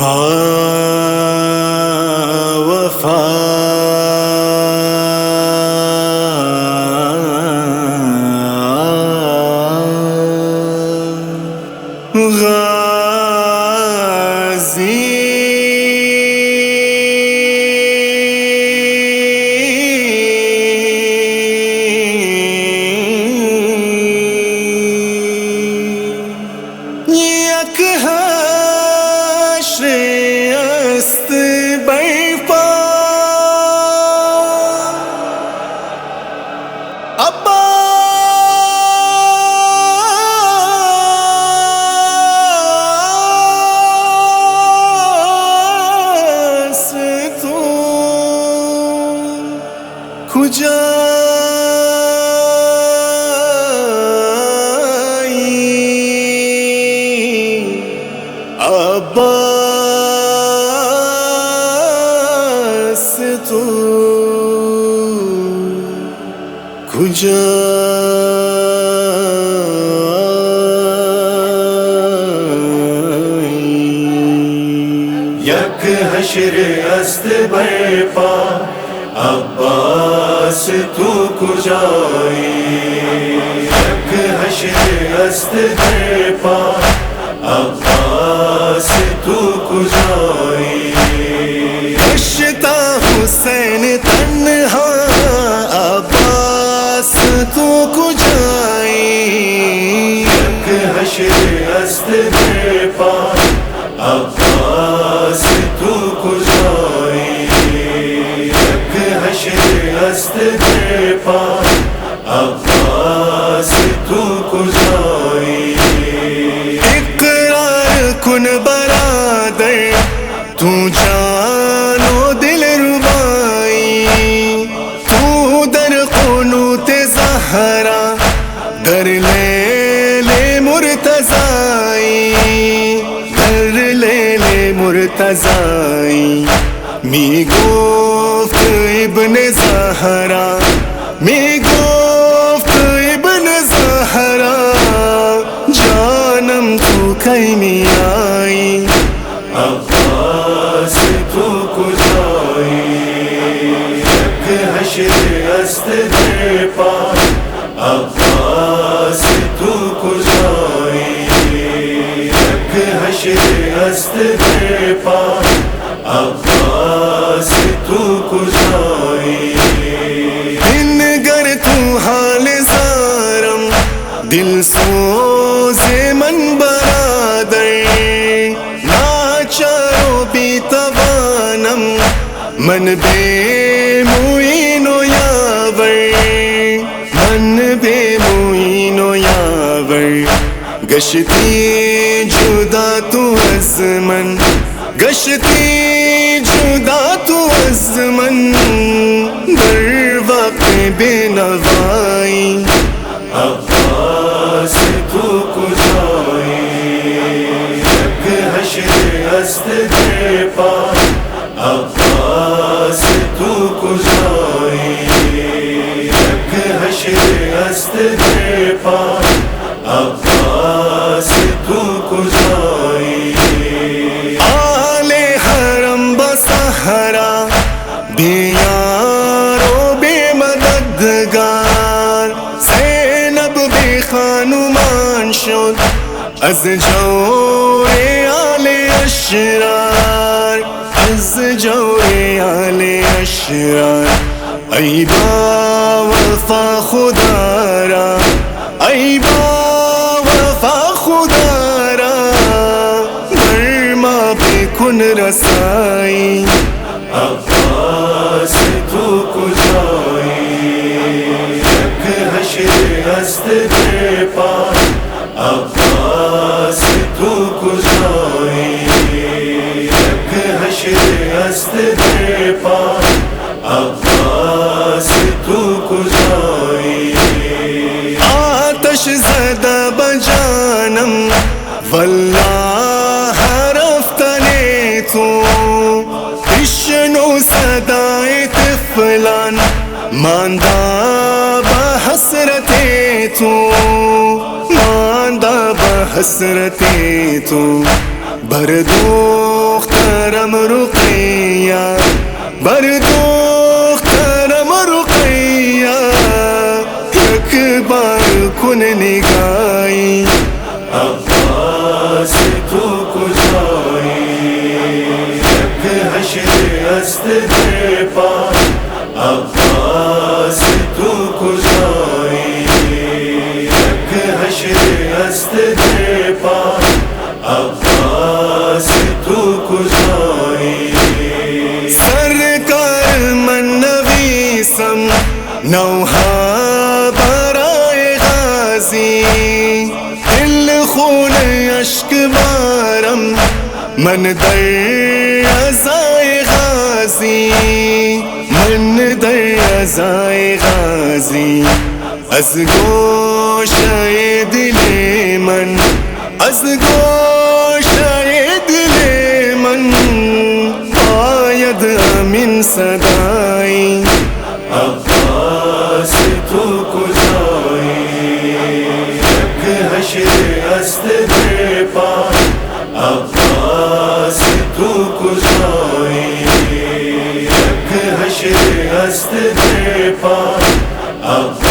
با وفا عباس تو کجایی یک حشر است برپا عباس تو کجایی یک حشر است برپا عباس تو کجایی کشتا حسین تنہا عباس تو کجایی یک حشر است برپا عباس تو کجایی یک حشر است برپا عباس تو کجایی کن برادر تو جان و دل ربائی تو در قنوت زہرا در لیل مرتضائی در لیل مرتضائی می گفت ابن زہرا می گفت ابن زہرا جانم تو کیمی آئی عباس تو کجایی یک حشر است برپا عباس تو کجایی یک حشر است برپا عباس تو کجایی بنگر تو حال زارم دل سوز من برادر ناچارو بی توانم من بے معین و یاور من بے معین و یاور گشتی جدا تو از من گشتی جدا تو از من در وقت بے نوائی عباس تو کجایی یک حشر است برپا عباس تو کجایی یک حشر است برپا عباس تو کجایی آل حرم بسحرا بے یار و بے مددگار خانمان شد از جور آل اشرار از جور آل اشرار ای با وفا خدا را ای با وفا خدا را بر ما بکن رسائی عباس تو کجایی یک حشر است برپا عباس تو کجایی یک حشر است برپا عباس تو کجایی آتش زدہ بجانم واللہ رفتنے تو اشنو صدائے طفلان ماندہ بحسرت تو ماندہ بحسرت تو بھر دو دخترم رقیہ دخترم رقیہ یک بار کن نگاہی عباس تو کجایی یک حشر است در پا عباس تو کجایی یک حشر است در پا عباس تو کجایی سرکار من نویسم نوحہ برائے غازی دل خون اشک بارم من در عزائے غازی من در عزائے غازی از گوشہ دل من از گوشہ دل من آید امین صدائی عباس تو کجایی یک حشر است در پا عباس تو کجایی یک حشر است در پا عباس